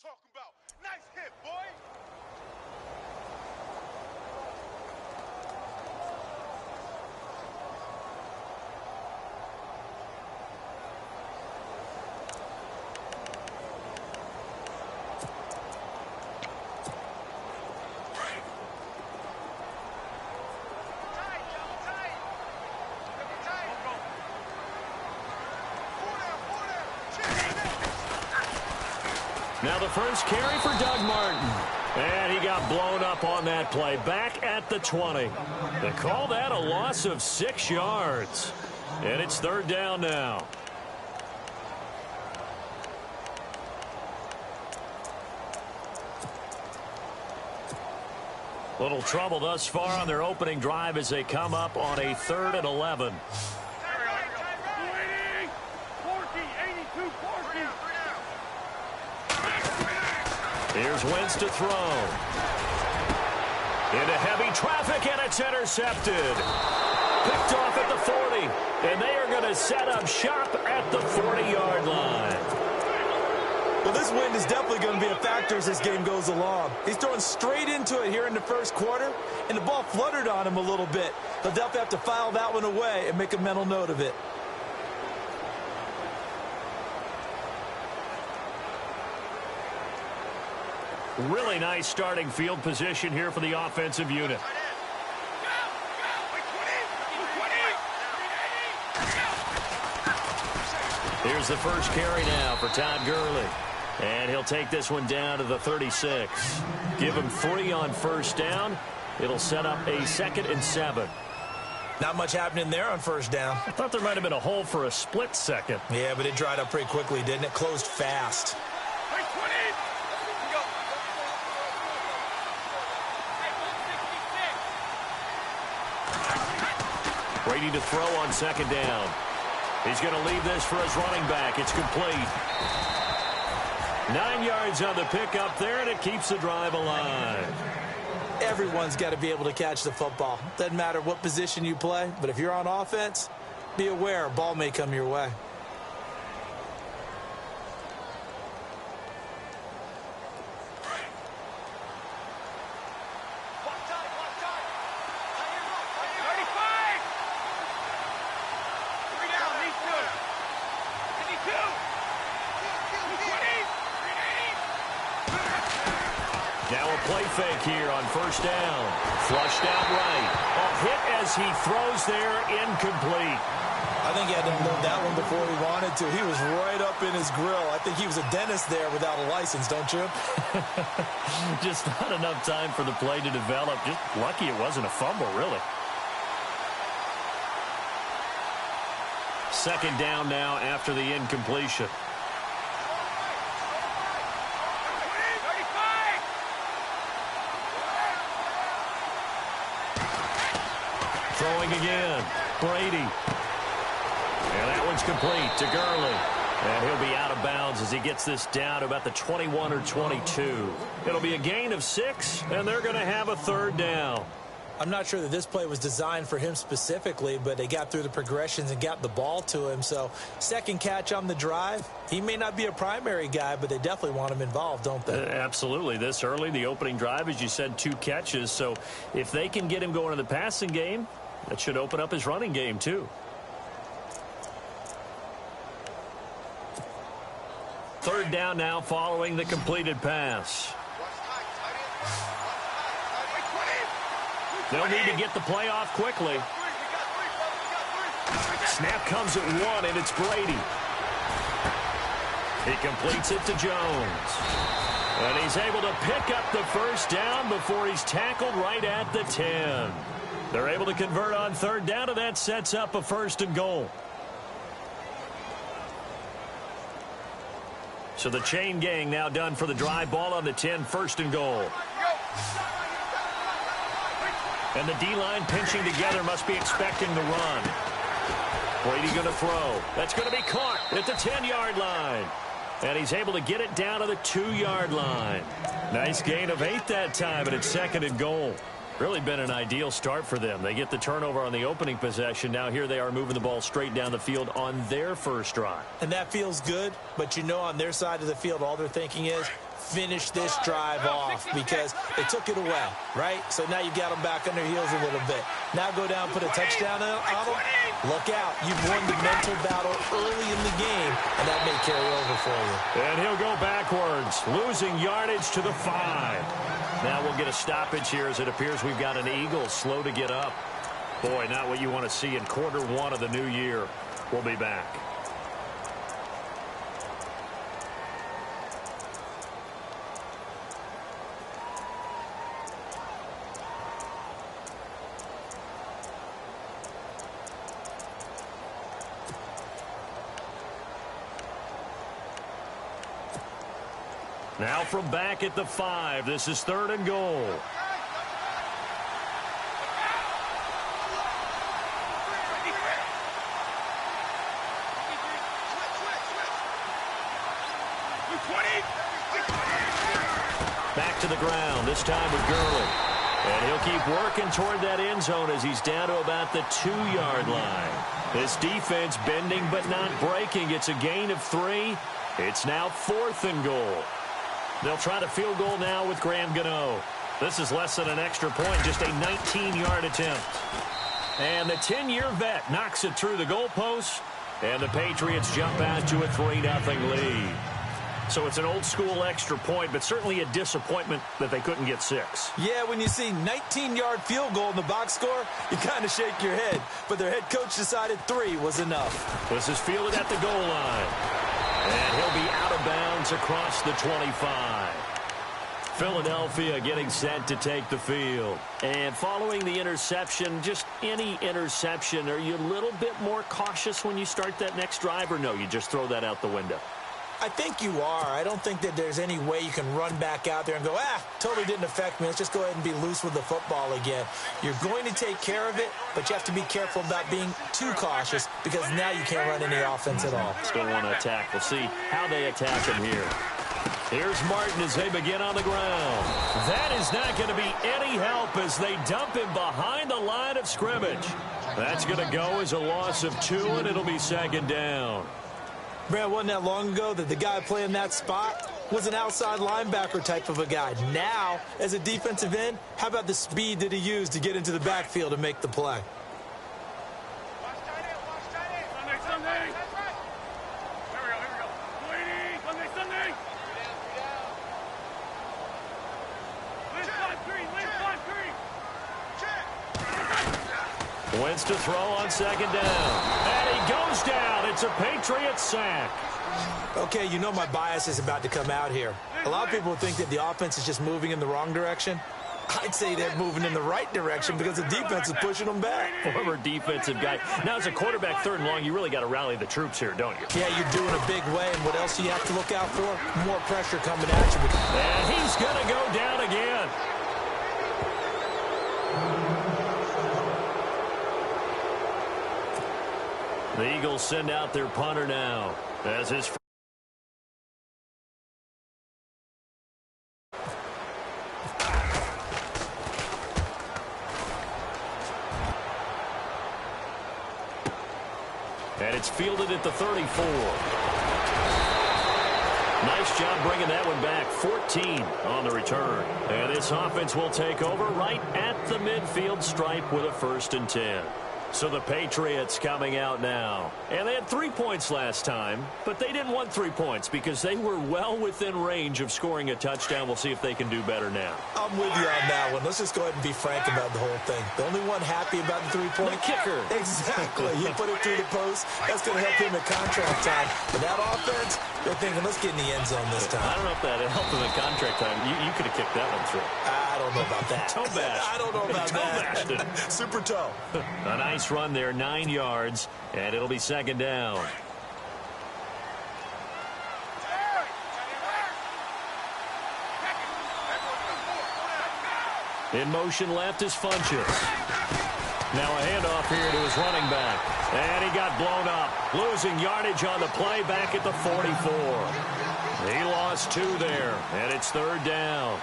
talking about. Nice hit, boy. Now the first carry for Doug Martin. And he got blown up on that play. Back at the 20. They call that a loss of 6 yards. And it's third down now. Little trouble thus far on their opening drive as they come up on a 3rd and 11. Here's Wentz to throw. Into heavy traffic, and it's intercepted. Picked off at the 40, and they are going to set up shop at the 40-yard line. Well, this wind is definitely going to be a factor as this game goes along. He's throwing straight into it here in the first quarter, and the ball fluttered on him a little bit. They'll definitely have to file that one away and make a mental note of it. Really nice starting field position here for the offensive unit. Here's the first carry now for Todd Gurley. And he'll take this one down to the 36. Give him 3 on first down. It'll set up a 2nd and 7. Not much happening there on first down. I thought there might have been a hole for a split second. Yeah, but it dried up pretty quickly, didn't it? Closed fast. Brady to throw on 2nd down. He's going to leave this for his running back. It's complete. 9 yards on the pickup there, and it keeps the drive alive. Everyone's got to be able to catch the football. Doesn't matter what position you play, but if you're on offense, be aware a ball may come your way. Play fake here on first down. Flushed out right. A hit as he throws there, incomplete. I think he had to unload that one before he wanted to. He was right up in his grill. I think he was a dentist there without a license, don't you? Just not enough time for the play to develop. Just lucky it wasn't a fumble, really. 2nd down now after the incompletion. Throwing again. Brady. And that one's complete to Gurley. And he'll be out of bounds as he gets this down to about the 21 or 22. It'll be a gain of 6, and they're going to have a 3rd down. I'm not sure that this play was designed for him specifically, but they got through the progressions and got the ball to him. So 2nd catch on the drive. He may not be a primary guy, but they definitely want him involved, don't they? Absolutely. This early, the opening drive, as you said, 2 catches. So if they can get him going in the passing game, that should open up his running game, too. 3rd down now following the completed pass. They'll need to get the play off quickly. Snap comes at 1, and it's Brady. He completes it to Jones. And he's able to pick up the first down before he's tackled right at the 10. They're able to convert on 3rd down, and that sets up a 1st and goal. So the chain gang now done for the drive. Ball on the 10, 1st and goal. And the D-line pinching together, must be expecting the run. Brady going to throw. That's going to be caught at the 10-yard line. And he's able to get it down to the 2-yard line. Nice gain of 8 that time, and it's 2nd and goal. Really been an ideal start for them. They get the turnover on the opening possession. Now here they are moving the ball straight down the field on their first drive. And that feels good, but you know on their side of the field all they're thinking is finish this drive off because they took it away, right? So now you got them back on their heels a little bit. Now go down, put a touchdown on them. Look out. You've won the mental battle early in the game, and that may carry over for you. And he'll go backwards, losing yardage to the 5. Now we'll get a stoppage here as it appears we've got an Eagle slow to get up. Boy, not what you want to see in quarter one of the new year. We'll be back. Now from back at the 5, this is 3rd and goal. Back to the ground, this time with Gurley. And he'll keep working toward that end zone as he's down to about the 2-yard line. This defense bending but not breaking. It's a gain of 3. It's now 4th and goal. They'll try the field goal now with Graham Gano. This is less than an extra point, just a 19-yard attempt. And the 10-year vet knocks it through the goalpost, and the Patriots jump out to a 3-0 lead. So it's an old-school extra point, but certainly a disappointment that they couldn't get 6. Yeah, when you see 19-yard field goal in the box score, you kind of shake your head. But their head coach decided 3 was enough. This is fielded at the goal line. And he'll be out of bounds across the 25. Philadelphia getting set to take the field. And following the interception, just any interception, are you a little bit more cautious when you start that next drive, or no, you just throw that out the window? I think you are. I don't think that there's any way you can run back out there and go, totally didn't affect me. Let's just go ahead and be loose with the football again. You're going to take care of it, but you have to be careful about being too cautious because now you can't run any offense at all. Still want to attack. We'll see how they attack him here. Here's Martin as they begin on the ground. That is not going to be any help as they dump him behind the line of scrimmage. That's going to go as a loss of 2, and it'll be 2nd down. Brad, wasn't that long ago that the guy playing that spot was an outside linebacker type of a guy. Now, as a defensive end, how about the speed that he used to get into the backfield and make the play? Wentz to throw on 2nd down. And he goes down. It's a Patriots sack. Okay, you know my bias is about to come out here. A lot of people think that the offense is just moving in the wrong direction. I'd say they're moving in the right direction because the defense is pushing them back. Former defensive guy. Now, as a quarterback 3rd and long, you really got to rally the troops here, don't you? Yeah, you're doing a big way, and what else do you have to look out for? More pressure coming at you. And he's going to go down again. The Eagles send out their punter now as his and it's fielded at the 34. Nice job bringing that one back. 14 on the return. And this offense will take over right at the midfield stripe with a 1st and 10. So the Patriots coming out now. And they had 3 points last time, but they didn't want 3 points because they were well within range of scoring a touchdown. We'll see if they can do better now. I'm with you on that one. Let's just go ahead and be frank about the whole thing. The only one happy about the 3-point? The kicker. Exactly. He put it through the post. That's going to help him at contract time. But that offense, they're thinking, let's get in the end zone this time. I don't know if that helped him at contract time. You could have kicked that one through. I don't know about that. Toe bash. I don't know about that. Super toe. A nice run there, 9 yards, and it'll be 2nd down. In motion left is Funchess. Now a handoff here to his running back. And he got blown up. Losing yardage on the play back at the 44. He lost 2 there, and it's 3rd down.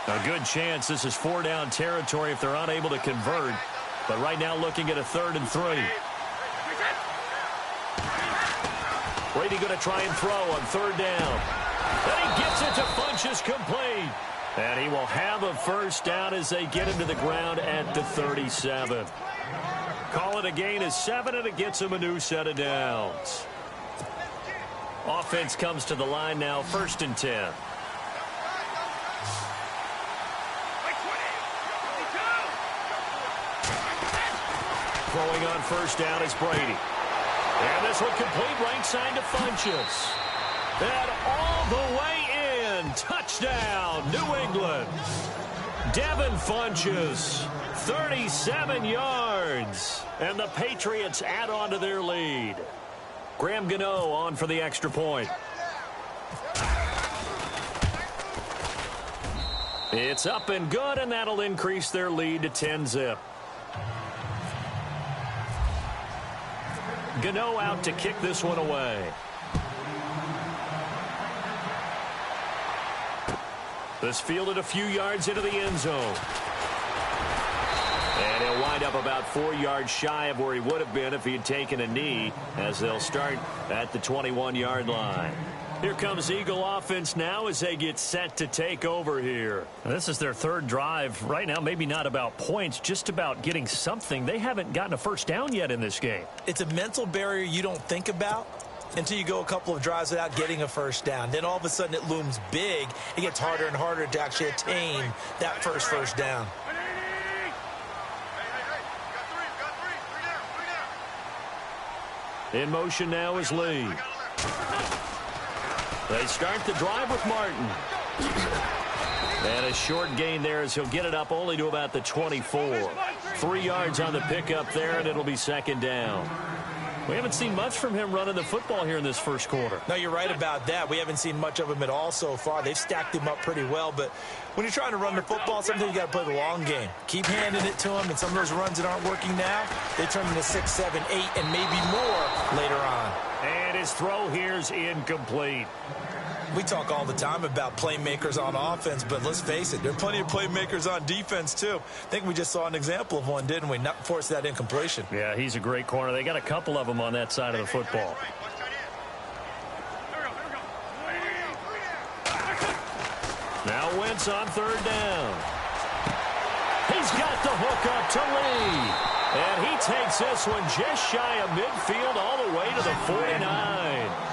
A good chance this is 4-down territory if they're unable to convert. But right now looking at a 3rd and 3. Brady going to try and throw on 3rd down. And he gets it to Funchess complete. And he will have a 1st down as they get him to the ground at the 37. Call it a gain of 7, and it gets him a new set of downs. Offense comes to the line now, 1st and 10. Throwing on 1st down is Brady. And this one complete, right side to Funchess. And all the way in. Touchdown, New England. Devin Funchess, 37 yards. And the Patriots add on to their lead. Graham Gano on for the extra point. It's up and good, and that'll increase their lead to 10-zip. Gano out to kick this one away. This fielded a few yards into the end zone. And he'll wind up about 4 yards shy of where he would have been if he had taken a knee, as they'll start at the 21-yard line. Here comes Eagle offense now as they get set to take over here. This is their 3rd drive. Right now, maybe not about points, just about getting something. They haven't gotten a 1st down yet in this game. It's a mental barrier you don't think about until you go a couple of drives without getting a 1st down. Then all of a sudden it looms big. It gets harder and harder to actually attain that first down. In motion now is Lee. They start the drive with Martin. And a short gain there as he'll get it up only to about the 24. 3 yards on the pickup there, and it'll be 2nd down. We haven't seen much from him running the football here in this 1st quarter. No, you're right about that. We haven't seen much of him at all so far. They've stacked him up pretty well, but when you're trying to run the football, sometimes you got to play the long game. Keep handing it to him, and some of those runs that aren't working now, they turn into 6, 7, 8, and maybe more later on. And his throw here's incomplete. We talk all the time about playmakers on offense, but let's face it, there are plenty of playmakers on defense, too. I think we just saw an example of one, didn't we? Not force that incompletion. Yeah, he's a great corner. They got a couple of them on that side of the football. Now Wentz on 3rd down. He's got the hook up to Lee. And he takes this one just shy of midfield all the way to the 49.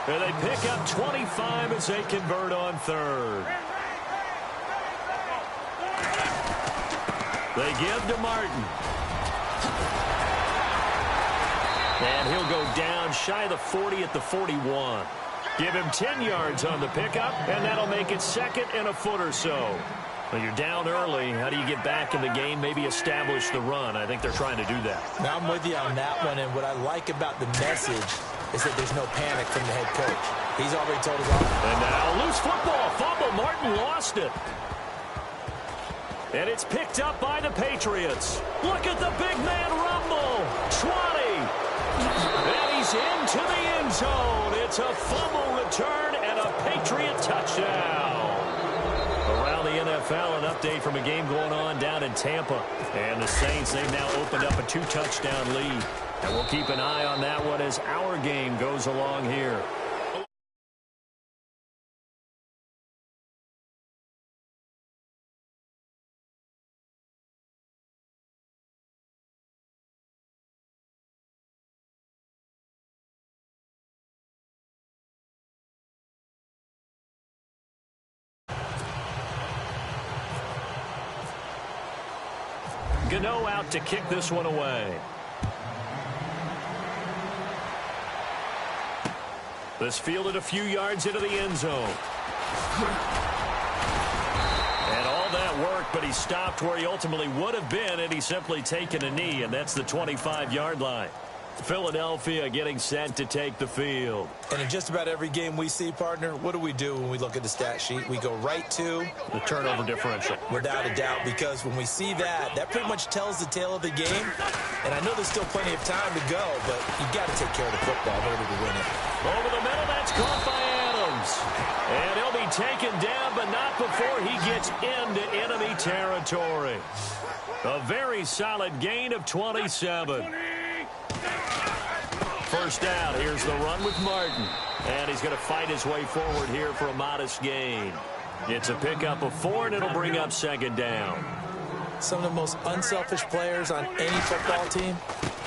And they pick up 25 as they convert on 3rd. They give to Martin. And he'll go down shy of the 40 at the 41. Give him 10 yards on the pickup, and that'll make it 2nd and a foot or so. Well, you're down early. How do you get back in the game, maybe establish the run? I think they're trying to do that. Now I'm with you on that one, and what I like about the message is that there's no panic from the head coach. He's already told his offense. And now loose football. Fumble. Martin lost it. And it's picked up by the Patriots. Look at the big man rumble. 20. And he's into the end zone. It's a fumble return and a Patriot touchdown. Around the NFL, an update from a game going on down in Tampa. And the Saints, they've now opened up a 2-touchdown lead. And we'll keep an eye on that one as our game goes along here. Gano out to kick this one away. This fielded a few yards into the end zone. And all that work, but he stopped where he ultimately would have been, and he's simply taken a knee, and that's the 25-yard line. Philadelphia getting set to take the field. And in just about every game we see, partner, what do we do when we look at the stat sheet? We go right to the turnover differential. Without a doubt, because when we see that, that pretty much tells the tale of the game. And I know there's still plenty of time to go, but you've got to take care of the football in order to win it. Over the middle, that's caught by Adams. And he'll be taken down, but not before he gets into enemy territory. A very solid gain of 27. First down. Here's the run with Martin. And he's going to fight his way forward here for a modest gain. It's a pickup of 4, and it'll bring up second down. Some of the most unselfish players on any football team,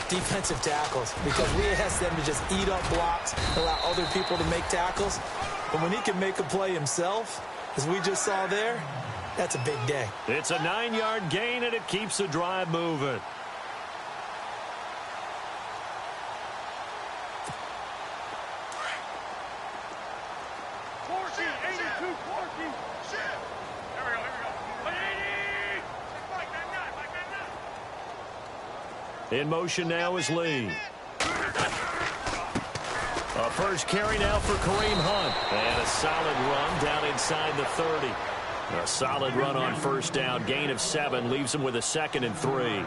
defensive tackles, because we ask them to just eat up blocks, allow other people to make tackles. But when he can make a play himself, as we just saw there, that's a big day. It's a 9-yard gain, and it keeps the drive moving. In motion now is Lee. A first carry now for Kareem Hunt. And a solid run down inside the 30. A solid run on first down. Gain of 7 leaves him with a 2nd and 3.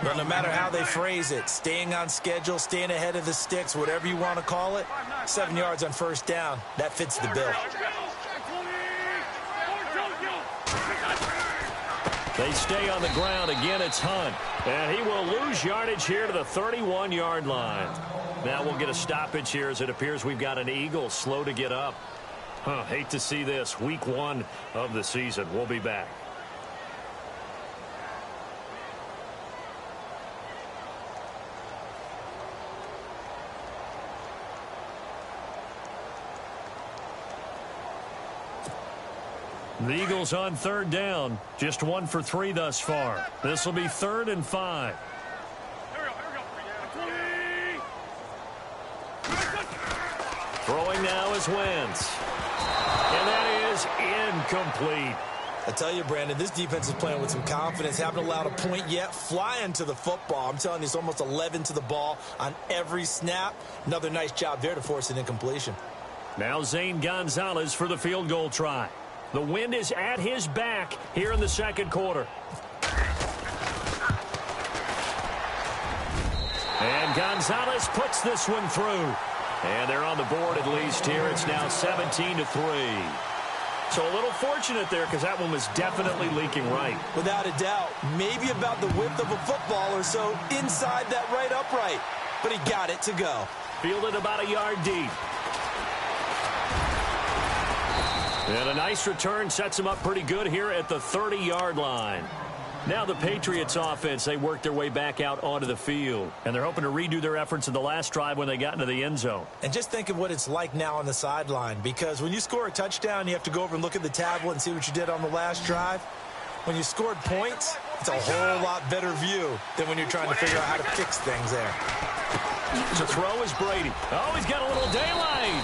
Well, no matter how they phrase it, staying on schedule, staying ahead of the sticks, whatever you want to call it, 7 yards on first down, that fits the bill. They stay on the ground. Again, it's Hunt. And he will lose yardage here to the 31-yard line. Now we'll get a stoppage here as it appears we've got an Eagle slow to get up. Hate to see this. Week 1 of the season. We'll be back. The Eagles on third down. Just 1 for 3 thus far. This will be 3rd and 5. Throwing now is Wentz. And that is incomplete. I tell you, Brandon, this defense is playing with some confidence. Haven't allowed a point yet. Flying to the football. I'm telling you, it's almost 11 to the ball on every snap. Another nice job there to force an incompletion. Now Zane Gonzalez for the field goal try. The wind is at his back here in the second quarter. And Gonzalez puts this one through. And they're on the board at least here. It's now 17-3. So a little fortunate there because that one was definitely leaking right. Without a doubt. Maybe about the width of a football or so inside that right upright. But he got it to go. Fielded about a yard deep. And a nice return sets him up pretty good here at the 30-yard line. Now the Patriots offense, they work their way back out onto the field. And they're hoping to redo their efforts in the last drive when they got into the end zone. And just think of what it's like now on the sideline. Because when you score a touchdown, you have to go over and look at the tablet and see what you did on the last drive. When you scored points, it's a whole lot better view than when you're trying to figure out how to fix things there. The throw is Brady. Oh, he's got a little daylight.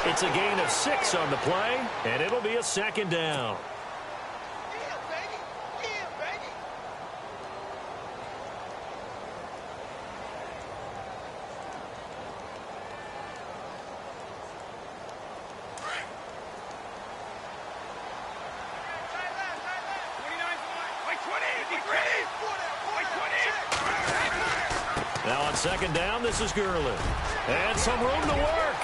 It's a gain of 6 on the play, and it'll be a second down. Now on second down, this is Gurley. And some room to work.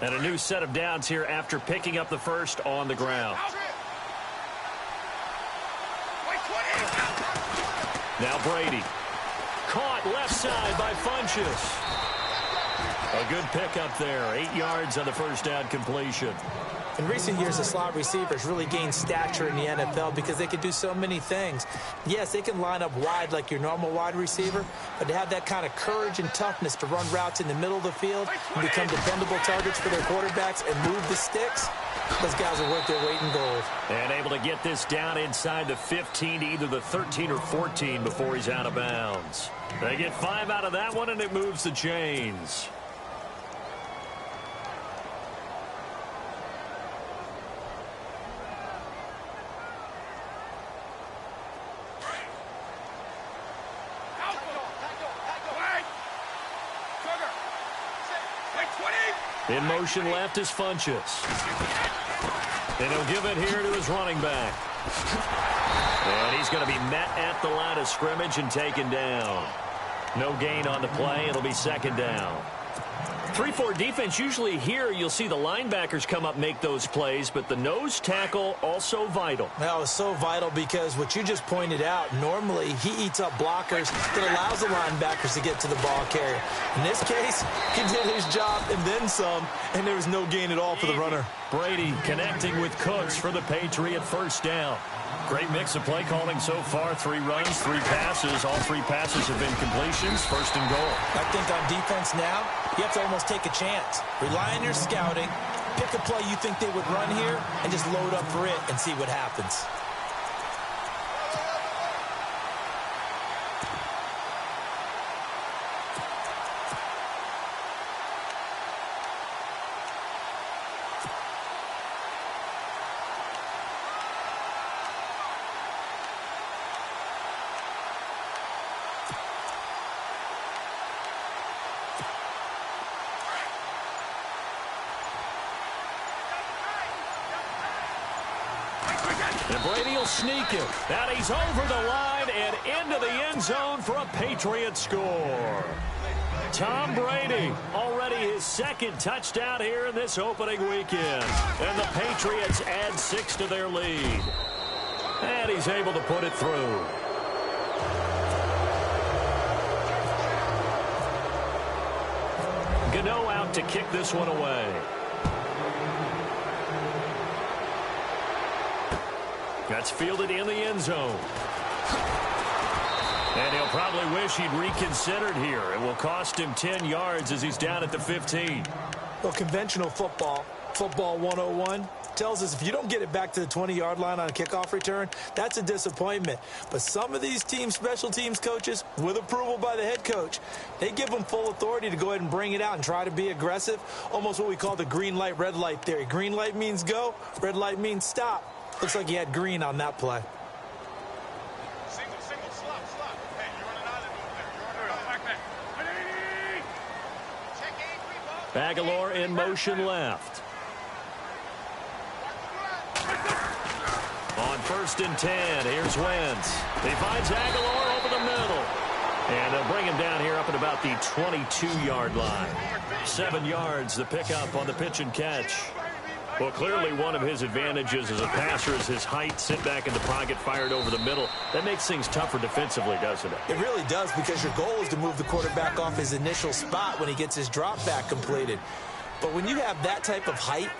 And a new set of downs here after picking up the first on the ground. Now Brady. Caught left side by Funchess. A good pickup there. 8 yards on the first down completion. In recent years, the slot receivers really gained stature in the NFL because they can do so many things. Yes, they can line up wide like your normal wide receiver, but to have that kind of courage and toughness to run routes in the middle of the field and become dependable targets for their quarterbacks and move the sticks, those guys are worth their weight in gold. And able to get this down inside the 15 to either the 13 or 14 before he's out of bounds. They get 5 out of that one, and it moves the chains. In motion left is Funchess. And he'll give it here to his running back. And he's going to be met at the line of scrimmage and taken down. No gain on the play. It'll be second down. 3-4 defense, usually here you'll see the linebackers come up make those plays, but the nose tackle also vital. Well, it's so vital because what you just pointed out, normally he eats up blockers that allows the linebackers to get to the ball carrier. In this case, he did his job and then some, and there was no gain at all for the runner. Brady connecting with Cooks for the Patriot first down. Great mix of play calling so far. 3 runs, 3 passes. All 3 passes have been completions. First and goal. I think on defense now, you have to almost take a chance. Rely on your scouting. Pick a play you think they would run here and just load up for it and see what happens. And Brady will sneak it. And he's over the line and into the end zone for a Patriot score. Tom Brady, already his 2nd touchdown here in this opening weekend. And the Patriots add 6 to their lead. And he's able to put it through. Gano out to kick this one away. That's fielded in the end zone. And he'll probably wish he'd reconsidered here. It will cost him 10 yards as he's down at the 15. Well, conventional football 101, tells us if you don't get it back to the 20-yard line on a kickoff return, that's a disappointment. But some of these teams, special teams coaches, with approval by the head coach, they give them full authority to go ahead and bring it out and try to be aggressive, almost what we call the green light, red light theory. Green light means go, red light means stop. Looks like he had green on that play. Single, slop. Hey, you're running out of there. Check 8, 3 ball. Aguilar in motion left. On 1st and 10, here's Wentz. He finds Aguilar over the middle. And they'll bring him down here up at about the 22-yard line. 7 yards, the pickup on the pitch and catch. Well, clearly one of his advantages as a passer is his height, sit back in the pocket, fired over the middle. That makes things tougher defensively, doesn't it? It really does, because your goal is to move the quarterback off his initial spot when he gets his drop back completed. But when you have that type of height,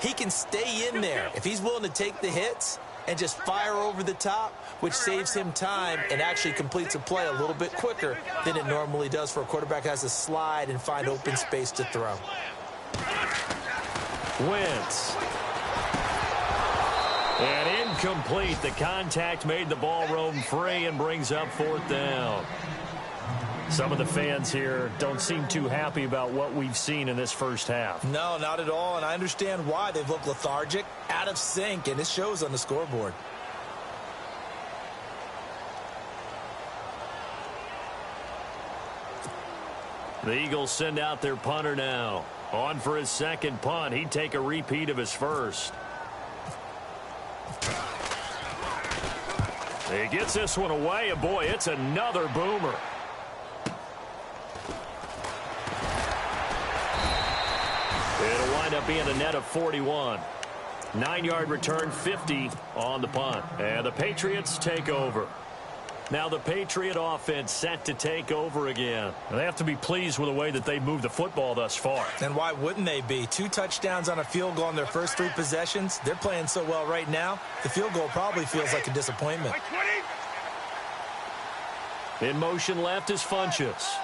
he can stay in there if he's willing to take the hits and just fire over the top, which saves him time and actually completes a play a little bit quicker than it normally does for a quarterback who has to slide and find open space to throw. Wentz. And incomplete. The contact made the ball roam free and brings up 4th down. Some of the fans here don't seem too happy about what we've seen in this first half. No, not at all, and I understand why. They've looked lethargic, out of sync, and it shows on the scoreboard. The Eagles send out their punter now. On for his 2nd punt. He'd take a repeat of his first. He gets this one away, and boy, it's another boomer. It'll wind up being a net of 41. 9-yard return, 50 on the punt. And the Patriots take over. Now the Patriot offense set to take over again. They have to be pleased with the way that they moved the football thus far. And why wouldn't they be? 2 touchdowns on a field goal in their first 3 possessions. They're playing so well right now, the field goal probably feels like a disappointment. In motion left is Funchess.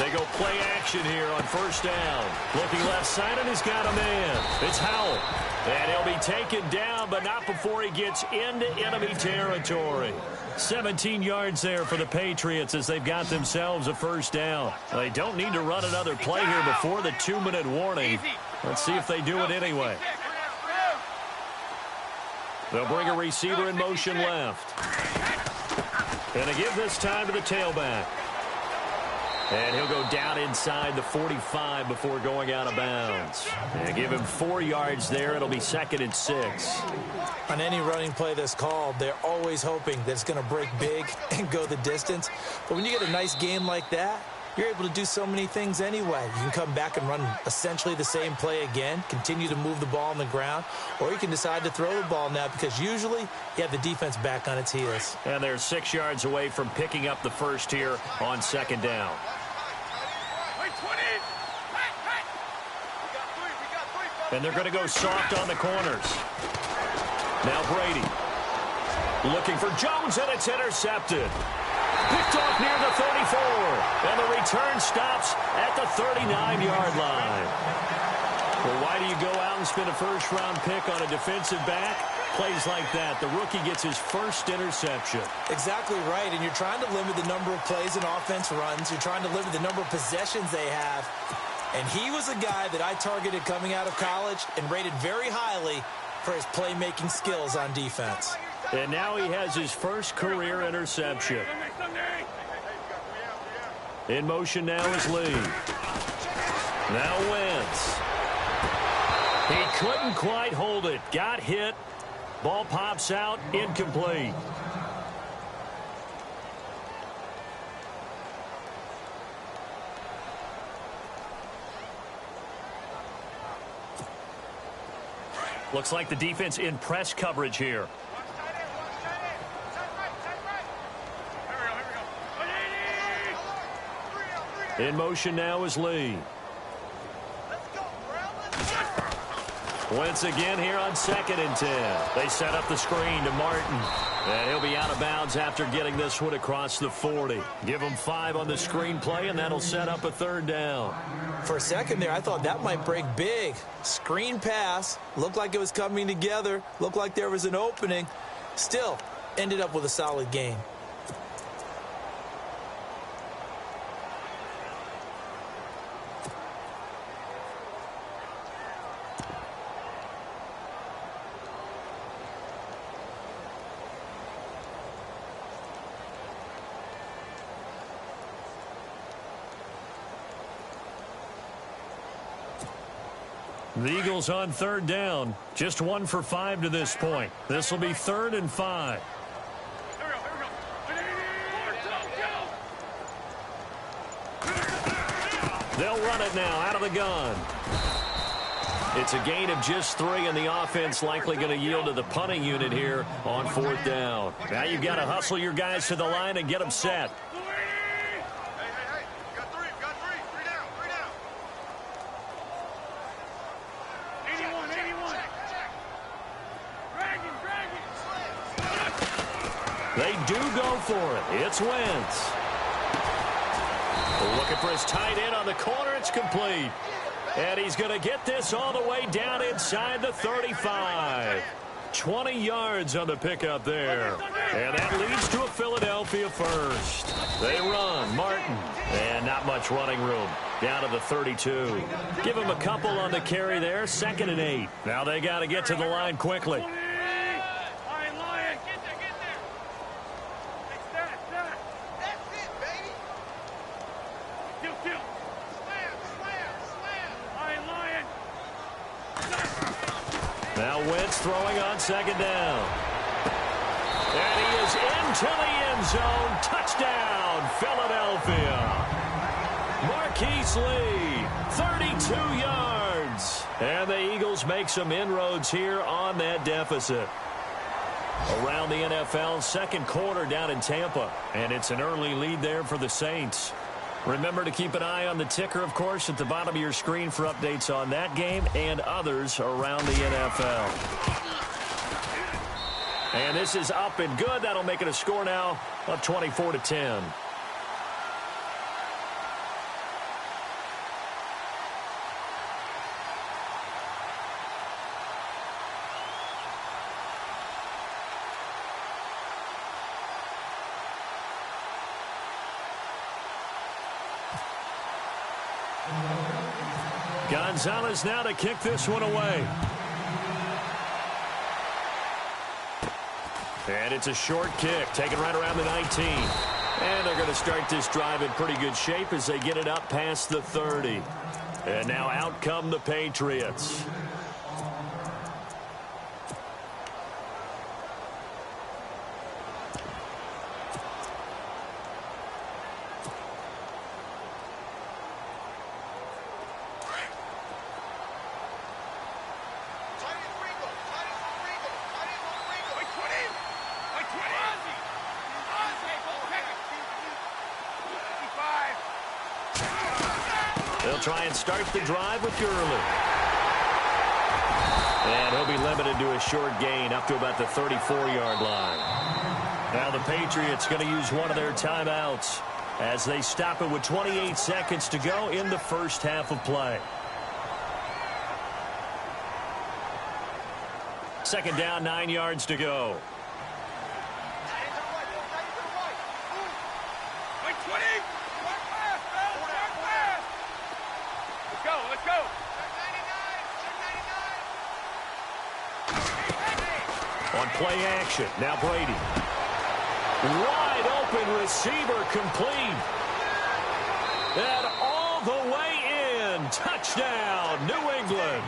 They go play action here on 1st down. Looking left side, and he's got a man. It's Howell. And he'll be taken down, but not before he gets into enemy territory. 17 yards there for the Patriots as they've got themselves a 1st down. They don't need to run another play here before the 2-minute warning. Let's see if they do it anyway. They'll bring a receiver in motion left. And they give this time to the tailback. And he'll go down inside the 45 before going out of bounds. And give him 4 yards there. It'll be 2nd and 6. On any running play that's called, they're always hoping that it's going to break big and go the distance. But when you get a nice game like that, you're able to do so many things anyway. You can come back and run essentially the same play again, continue to move the ball on the ground, or you can decide to throw the ball now because usually you have the defense back on its heels. And they're 6 yards away from picking up the first here on 2nd down. And they're going to go soft on the corners. Now Brady looking for Jones, and it's intercepted. Picked off near the 34, and the return stops at the 39-yard line. Well, why do you go out and spend a first-round pick on a defensive back? Plays like that. The rookie gets his first interception. Exactly right, and you're trying to limit the number of plays an offense runs. You're trying to limit the number of possessions they have. And he was a guy that I targeted coming out of college and rated very highly for his playmaking skills on defense. And now he has his first career interception. In motion now is Lee. Now Wentz. He couldn't quite hold it. Got hit. Ball pops out. Incomplete. Looks like the defense in press coverage here. In motion now is Lee. Wentz again here on 2nd and 10. They set up the screen to Martin. And he'll be out of bounds after getting this one across the 40. Give him 5 on the screen play, and that'll set up a 3rd down. For a second there, I thought that might break big. Screen pass. Looked like it was coming together. Looked like there was an opening. Still, ended up with a solid game. The Eagles on 3rd down. Just 1 for 5 to this point. This will be 3rd and 5. They'll run it now out of the gun. It's a gain of just 3, and the offense likely going to yield to the punting unit here on 4th down. Now you've got to hustle your guys to the line and get them set. They do go for it. It's Wentz. Looking for his tight end on the corner. It's complete. And he's going to get this all the way down inside the 35. 20 yards on the pickup there. And that leads to a Philadelphia first. They run. Martin. And not much running room. Down to the 32. Give him a couple on the carry there. 2nd and 8. Now they got to get to the line quickly. Now Wentz throwing on 2nd down. And he is into the end zone. Touchdown, Philadelphia. Marquise Lee, 32 yards. And the Eagles make some inroads here on that deficit. Around the NFL, 2nd quarter down in Tampa. And it's an early lead there for the Saints. Remember to keep an eye on the ticker, of course, at the bottom of your screen for updates on that game and others around the NFL. And this is up and good. That'll make it a score now of 24-10. Gonzalez now to kick this one away. And it's a short kick, taken right around the 19. And they're going to start this drive in pretty good shape as they get it up past the 30. And now out come the Patriots. They'll try and start the drive with Gurley. And he'll be limited to a short gain up to about the 34-yard line. Now the Patriots going to use one of their timeouts as they stop it with 28 seconds to go in the first half of play. Second down, 9 yards to go. On play action, now Brady. Wide open receiver complete. And all the way in. Touchdown, New England.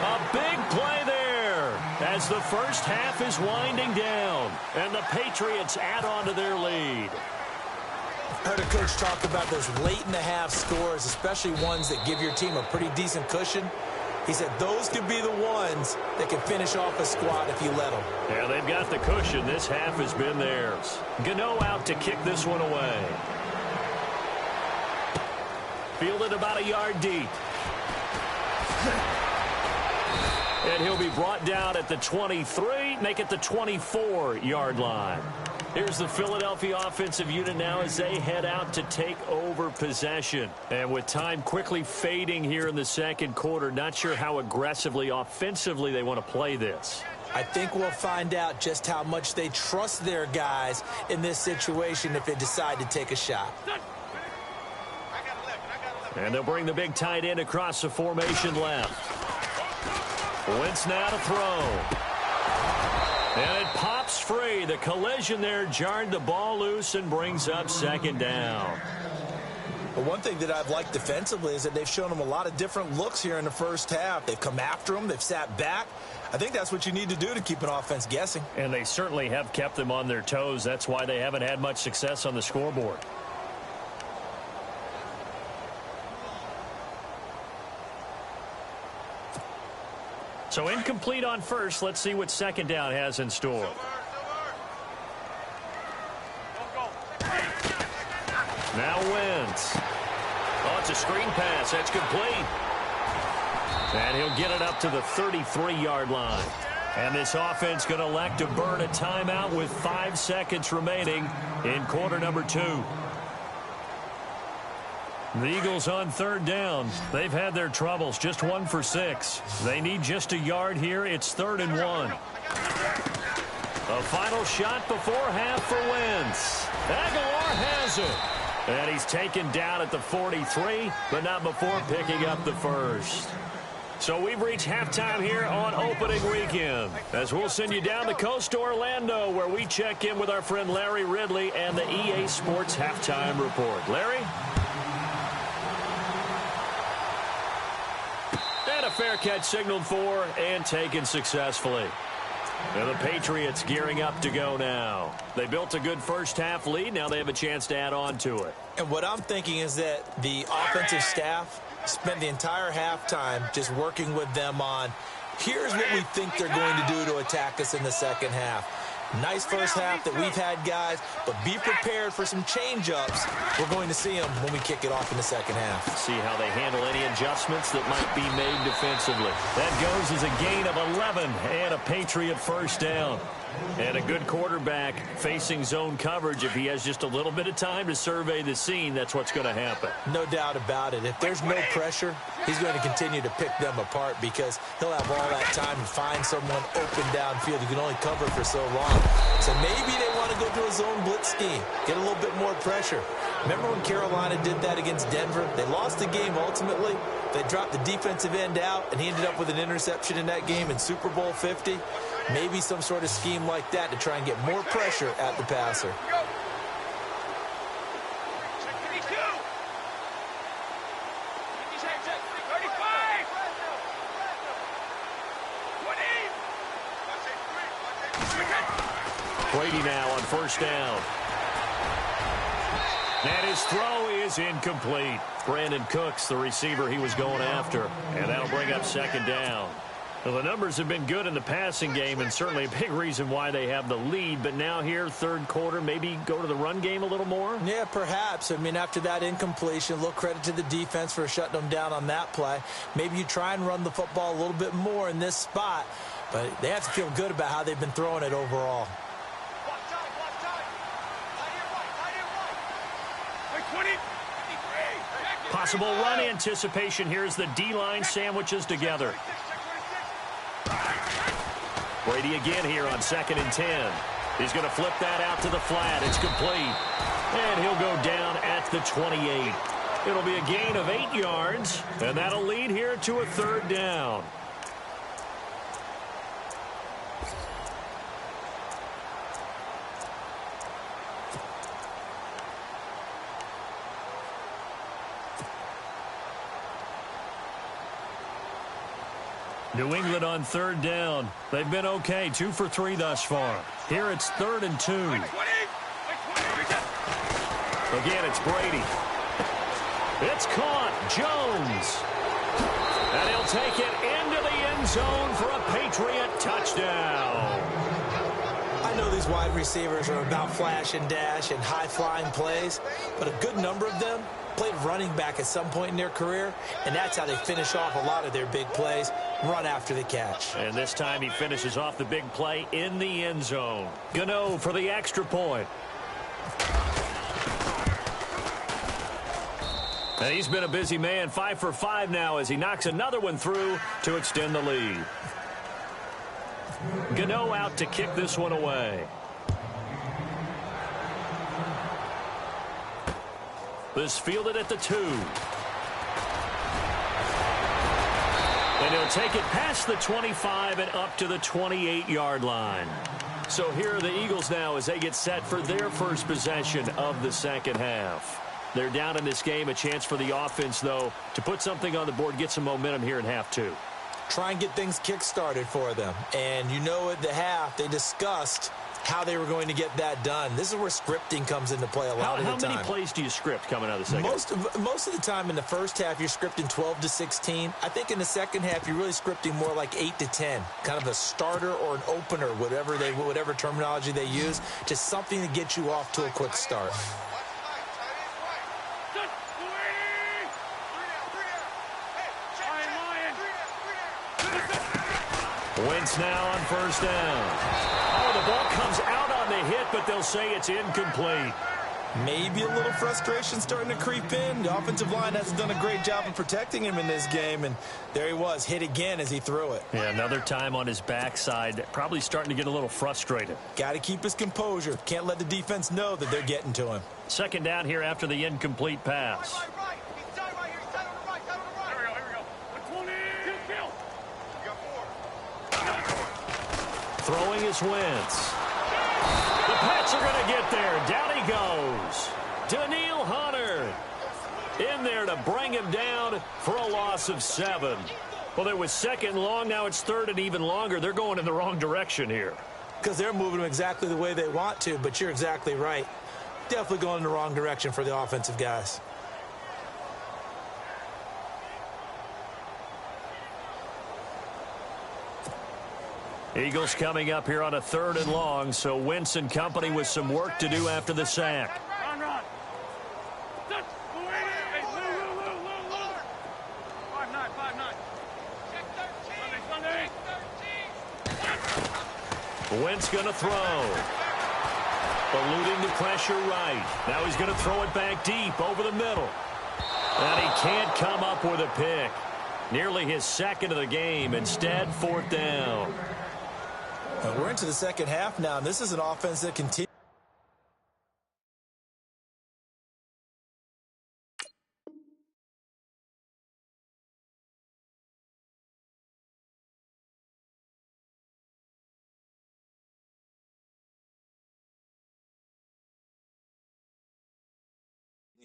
A big play there as the first half is winding down. And the Patriots add on to their lead. I heard a coach talk about those late-in-the-half scores, especially ones that give your team a pretty decent cushion. He said those could be the ones that can finish off a squad if you let them. Yeah, they've got the cushion. This half has been theirs. Gano out to kick this one away. Fielded about a yard deep. And he'll be brought down at the 23, make it the 24-yard line. Here's the Philadelphia offensive unit now as they head out to take over possession. And with time quickly fading here in the second quarter, not sure how aggressively, offensively they want to play this. I think we'll find out just how much they trust their guys in this situation if they decide to take a shot. And they'll bring the big tight end across the formation left. Wentz now to throw. And it pops free. The collision there jarred the ball loose and brings up second down. But one thing that I've liked defensively is that they've shown them a lot of different looks here in the first half. They've come after them. They've sat back. I think that's what you need to do to keep an offense guessing. And they certainly have kept them on their toes. That's why they haven't had much success on the scoreboard. So incomplete on first. Let's see what second down has in store. Now Wentz. Oh, it's a screen pass. That's complete. And he'll get it up to the 33-yard line. And this offense going to elect to burn a timeout with 5 seconds remaining in quarter number 2. The Eagles on third down. They've had their troubles. Just 1 for 6. They need just a yard here. It's 3rd and 1. A final shot before half for Wentz. Aguilar has it. And he's taken down at the 43, but not before picking up the first. So we've reached halftime here on opening weekend, as we'll send you down the coast to Orlando, where we check in with our friend Larry Ridley and the EA Sports Halftime Report. Larry? And a fair catch signaled for and taken successfully. And the Patriots gearing up to go now. They built a good first half lead. Now they have a chance to add on to it. And what I'm thinking is that the offensive staff spent the entire halftime just working with them on, here's what we think they're going to do to attack us in the second half. Nice first half that we've had, guys, but be prepared for some change-ups. We're going to see them when we kick it off in the second half. See how they handle any adjustments that might be made defensively. That goes as a gain of 11 and a Patriot first down. And a good quarterback facing zone coverage. If he has just a little bit of time to survey the scene, that's what's going to happen. No doubt about it. If there's no pressure, he's going to continue to pick them apart because he'll have all that time to find someone open downfield. You can only cover for so long. So maybe they want to go to a zone blitz scheme, get a little bit more pressure. Remember when Carolina did that against Denver? They lost the game ultimately. They dropped the defensive end out, and he ended up with an interception in that game in Super Bowl 50. Maybe some sort of scheme like that to try and get more pressure at the passer. Brady now on first down. And his throw is incomplete. Brandon Cooks, the receiver he was going after. And that'll bring up second down. Well, the numbers have been good in the passing game and certainly a big reason why they have the lead. But now here, third quarter, maybe go to the run game a little more? Yeah, perhaps. I mean, after that incompletion, a little credit to the defense for shutting them down on that play. Maybe you try and run the football a little bit more in this spot. But they have to feel good about how they've been throwing it overall. Possible run anticipation here as the D-line sandwiches together. Brady again here on 2nd and 10. He's going to flip that out to the flat. It's complete. And he'll go down at the 28. It'll be a gain of 8 yards, and that'll lead here to a third down. New England on third down. They've been okay, 2 for 3 thus far. Here it's 3rd and 2. Again, it's Brady. It's caught. Jones. And he'll take it into the end zone for a Patriot touchdown. I know these wide receivers are about flash and dash and high-flying plays, but a good number of them played running back at some point in their career, and that's how they finish off a lot of their big plays, run after the catch. And this time he finishes off the big play in the end zone. Gano for the extra point. And he's been a busy man, 5 for 5 now as he knocks another one through to extend the lead. Gano out to kick this one away. This fielded at the 2. And he'll take it past the 25 and up to the 28-yard line. So here are the Eagles now as they get set for their first possession of the second half. They're down in this game. A chance for the offense, though, to put something on the board, get some momentum here in half 2. Try and get things kick-started for them. And you know at the half, they discussed how they were going to get that done. This is where scripting comes into play a lot of the time. How many plays do you script coming out of the second half? Most of the time in the first half, you're scripting 12 to 16. I think in the second half, you're really scripting more like 8 to 10. Kind of a starter or an opener, whatever terminology they use. Just something to get you off to a quick start. Wentz now on first down. Oh, the ball comes out on the hit, but they'll say it's incomplete. Maybe a little frustration starting to creep in. The offensive line hasn't done a great job of protecting him in this game, and there he was, hit again as he threw it. Yeah, another time on his backside, probably starting to get a little frustrated. Got to keep his composure. Can't let the defense know that they're getting to him. Second down here after the incomplete pass. Throwing is Wentz. The Pats are going to get there. Down he goes. Danielle Hunter in there to bring him down for a loss of 7. Well, there was 2nd and long. Now it's 3rd and even longer. They're going in the wrong direction here. Because they're moving them exactly the way they want to, but you're exactly right. Definitely going in the wrong direction for the offensive guys. Eagles coming up here on a 3rd and long, so Wentz and company with some work to do after the sack. Wentz going to throw. Eluding the pressure right. Now he's going to throw it back deep over the middle. And he can't come up with a pick. Nearly his 2nd of the game. Instead, 4th down. We're into the second half now, and this is an offense that continues.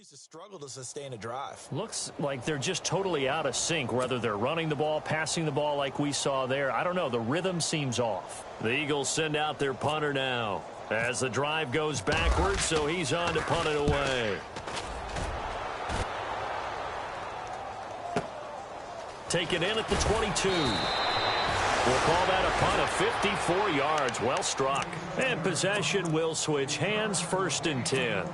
continues to struggle to sustain a drive. Looks like they're just totally out of sync, whether they're running the ball, passing the ball like we saw there. I don't know. The rhythm seems off. The Eagles send out their punter now as the drive goes backwards, so he's on to punt it away. Taken in at the 22. We'll call that a punt of 54 yards. Well struck. And possession will switch hands, 1st and 10.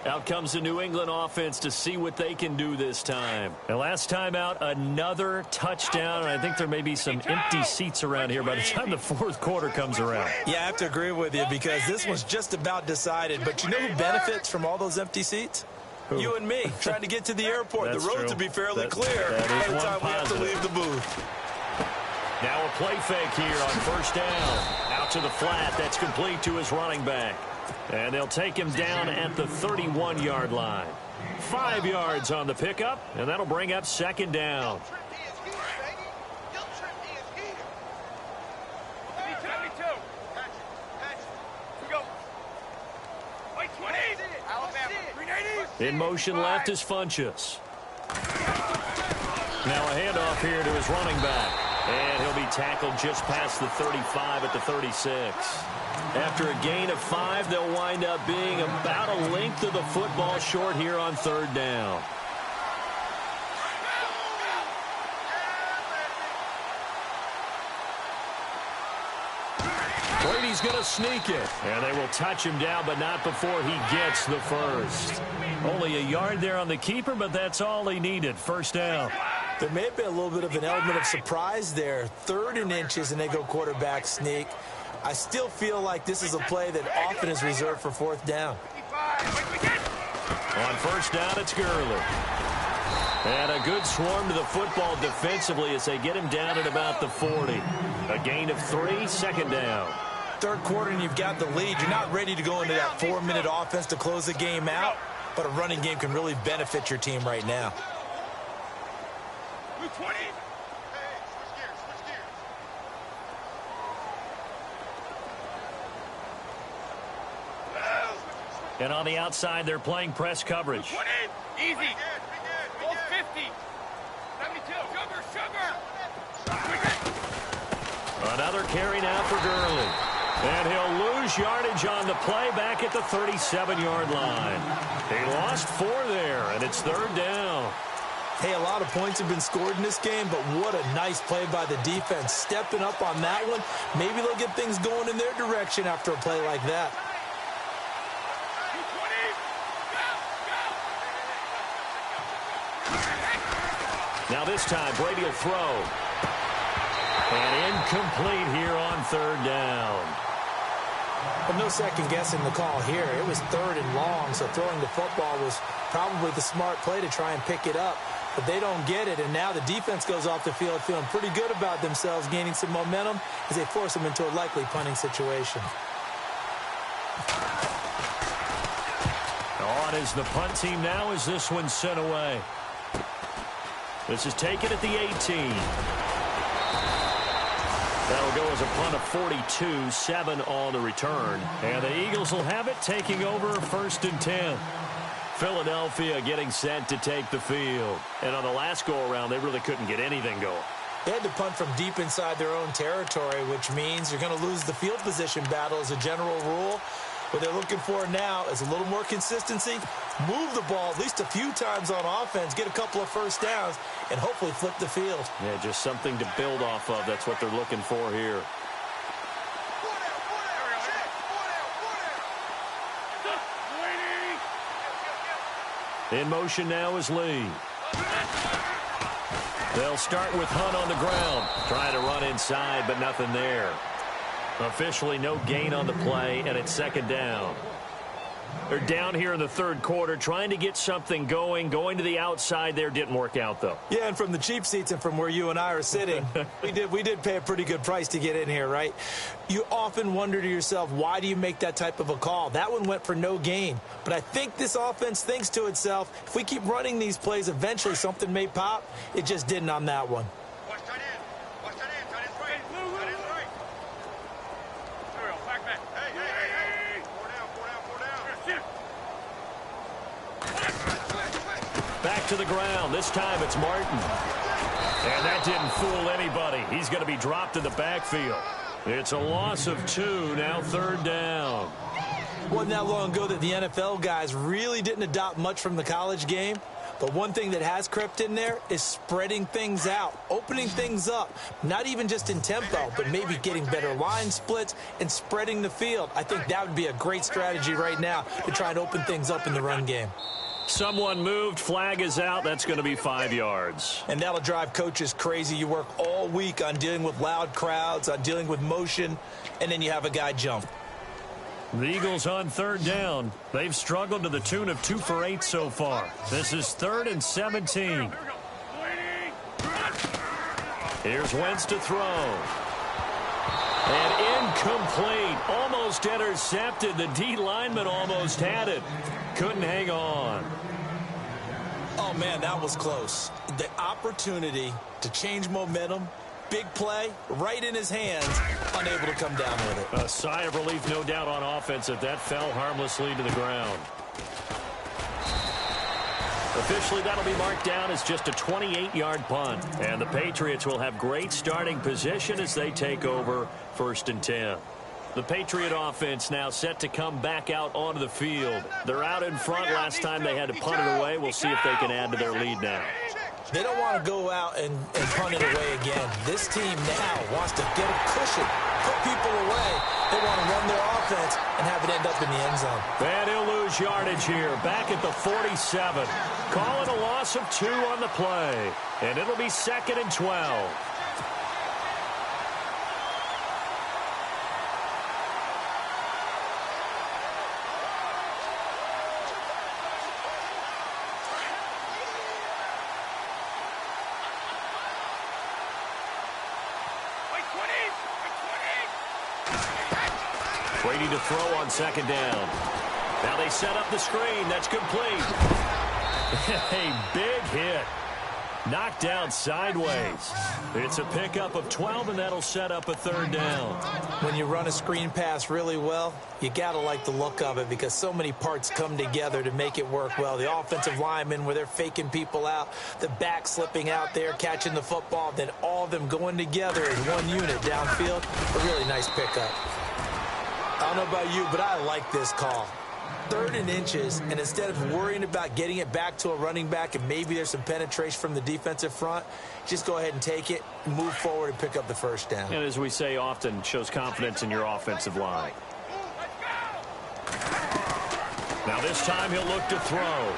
Out comes the New England offense to see what they can do this time. And last time out, another touchdown. And I think there may be some empty seats around here by the time the 4th quarter comes around. Yeah, I have to agree with you because this one's just about decided. But you know who benefits from all those empty seats? Who? You and me, trying to get to the airport. The roads will be fairly clear by the time we have to leave the booth. Now a play fake here on 1st down. Out to the flat. That's complete to his running back. And they'll take him down at the 31-yard line. 5 yards on the pickup, and that'll bring up 2nd down. In motion left is Funchess. Now a handoff here to his running back. And he'll be tackled just past the 35 at the 36. After a gain of 5, they'll wind up being about a length of the football short here on 3rd down. Brady's going to sneak it. And they will touch him down, but not before he gets the first. Only a yard there on the keeper, but that's all he needed. 1st down. There may have been a little bit of an element of surprise there. 3rd and inches, and they go quarterback sneak. I still feel like this is a play that often is reserved for 4th down. On 1st down, it's Gurley. And a good swarm to the football defensively as they get him down at about the 40. A gain of 3, 2nd down. 3rd quarter, and you've got the lead. You're not ready to go into that 4-minute offense to close the game out, but a running game can really benefit your team right now. 20. Hey, switch gears. And on the outside, they're playing press coverage. 20. Easy. Go 50. 72. Sugar. Another carry now for Gurley. And he'll lose yardage on the play back at the 37-yard line. He lost 4 there, and it's 3rd down. Hey, a lot of points have been scored in this game, but what a nice play by the defense. Stepping up on that one. Maybe they'll get things going in their direction after a play like that. Now this time, Brady will throw. And incomplete here on 3rd down. Well, no second guessing the call here. It was 3rd and long, so throwing the football was probably the smart play to try and pick it up. But they don't get it, and now the defense goes off the field feeling pretty good about themselves, gaining some momentum as they force them into a likely punting situation. On is the punt team now as this one's sent away. This is taken at the 18. That'll go as a punt of 42, 7 on the return. And the Eagles will have it, taking over 1st and 10. Philadelphia getting set to take the field. And on the last go-around, they really couldn't get anything going. They had to punt from deep inside their own territory, which means you're going to lose the field position battle as a general rule. What they're looking for now is a little more consistency, move the ball at least a few times on offense, get a couple of 1st downs, and hopefully flip the field. Yeah, just something to build off of. That's what they're looking for here. In motion now is Lee. They'll start with Hunt on the ground. Trying to run inside, but nothing there. Officially no gain on the play, and it's 2nd down. They're down here in the 3rd quarter, trying to get something going. Going to the outside there didn't work out, though. Yeah, and from the cheap seats and from where you and I are sitting, we did pay a pretty good price to get in here, right? You often wonder to yourself, why do you make that type of a call? That one went for no gain. But I think this offense thinks to itself, if we keep running these plays, eventually something may pop. It just didn't on that one. Watch that in. Watch that in. That is right. That is right. Back, back. Hey. 4 down. to the ground. This time it's Martin. And that didn't fool anybody. He's going to be dropped in the backfield. It's a loss of 2, now 3rd down. Wasn't that long ago that the NFL guys really didn't adopt much from the college game. But one thing that has crept in there is spreading things out, opening things up, not even just in tempo, but maybe getting better line splits and spreading the field. I think that would be a great strategy right now to try and open things up in the run game. Someone moved, flag is out, that's going to be 5 yards. And that'll drive coaches crazy. You work all week on dealing with loud crowds, on dealing with motion, and then you have a guy jump. The Eagles on 3rd down. They've struggled to the tune of 2 for 8 so far. This is 3rd and 17. Here's Wentz to throw. And incomplete. Almost intercepted. The D lineman almost had it. Couldn't hang on. Oh, man, that was close. The opportunity to change momentum, big play, right in his hands, unable to come down with it. A sigh of relief, no doubt, on offense if that fell harmlessly to the ground. Officially, that'll be marked down as just a 28-yard punt. And the Patriots will have great starting position as they take over 1st and 10. The Patriot offense now set to come back out onto the field. They're out in front. Last time they had to punt it away. We'll see if they can add to their lead now. They don't want to go out and punt it away again. This team now wants to get a cushion, put people away. They want to run their offense and have it end up in the end zone. And he'll lose yardage here, back at the 47. Call it a loss of 2 on the play. And it'll be 2nd and 12. Brady to throw on 2nd down. Now they set up the screen. That's complete. A big hit. Knocked down sideways. It's a pickup of 12, and that'll set up a 3rd down. When you run a screen pass really well, you got to like the look of it because so many parts come together to make it work well. The offensive linemen, where they're faking people out, the back slipping out there, catching the football, then all of them going together as one unit downfield. A really nice pickup. I don't know about you, but I like this call. 3rd and inches, and instead of worrying about getting it back to a running back and maybe there's some penetration from the defensive front, just go ahead and take it, move forward, and pick up the 1st down. And as we say often, shows confidence in your offensive line. Now this time he'll look to throw.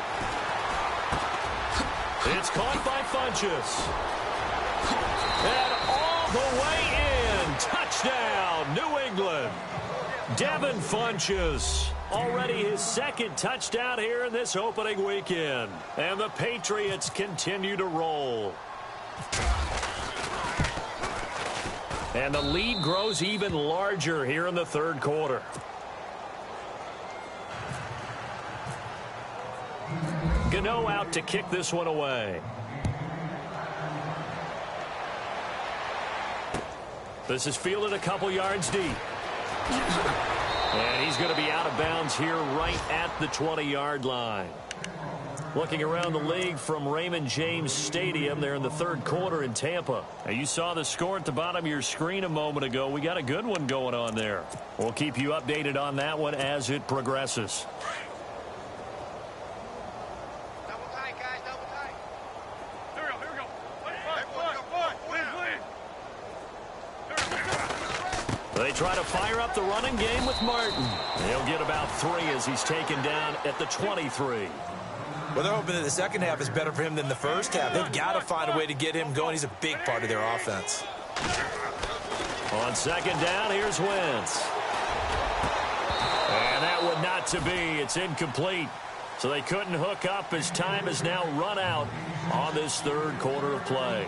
It's caught by Funchess. And all the way in. Touchdown, New England. Devin Funchess, already his 2nd touchdown here in this opening weekend. And the Patriots continue to roll. And the lead grows even larger here in the 3rd quarter. Gano out to kick this one away. This is fielded a couple yards deep. And he's going to be out of bounds here right at the 20-yard line. Looking around the league from Raymond James Stadium, they're in the 3rd quarter in Tampa. Now, you saw the score at the bottom of your screen a moment ago. We got a good one going on there. We'll keep you updated on that one as it progresses. Double tight, guys, double tight. Here we go. They try to fire up the running game with Martin. He'll get about 3 as he's taken down at the 23. Well, they're hoping that the second half is better for him than the first half. They've got to find a way to get him going. He's a big part of their offense. On 2nd down, here's Wentz. And that would not to be. It's incomplete. So they couldn't hook up as time has now run out on this 3rd quarter of play.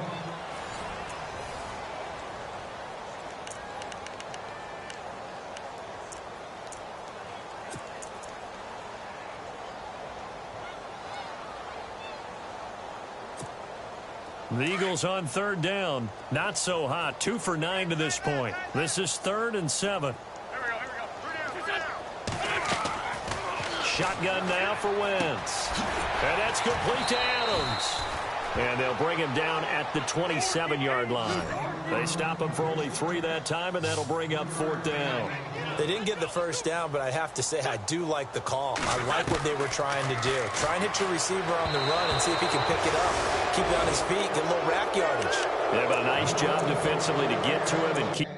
The Eagles on 3rd down. Not so hot. 2 for 9 to this point. This is 3rd and 7. Shotgun now for Wentz. And that's complete to Adams. And they'll bring him down at the 27-yard line. They stop him for only 3 that time, and that'll bring up 4th down. They didn't get the first down, but I have to say I do like the call. I like what they were trying to do. Try and hit your receiver on the run and see if he can pick it up. Keep it on his feet, get a little rack yardage. Yeah, but a nice job defensively to get to him and keep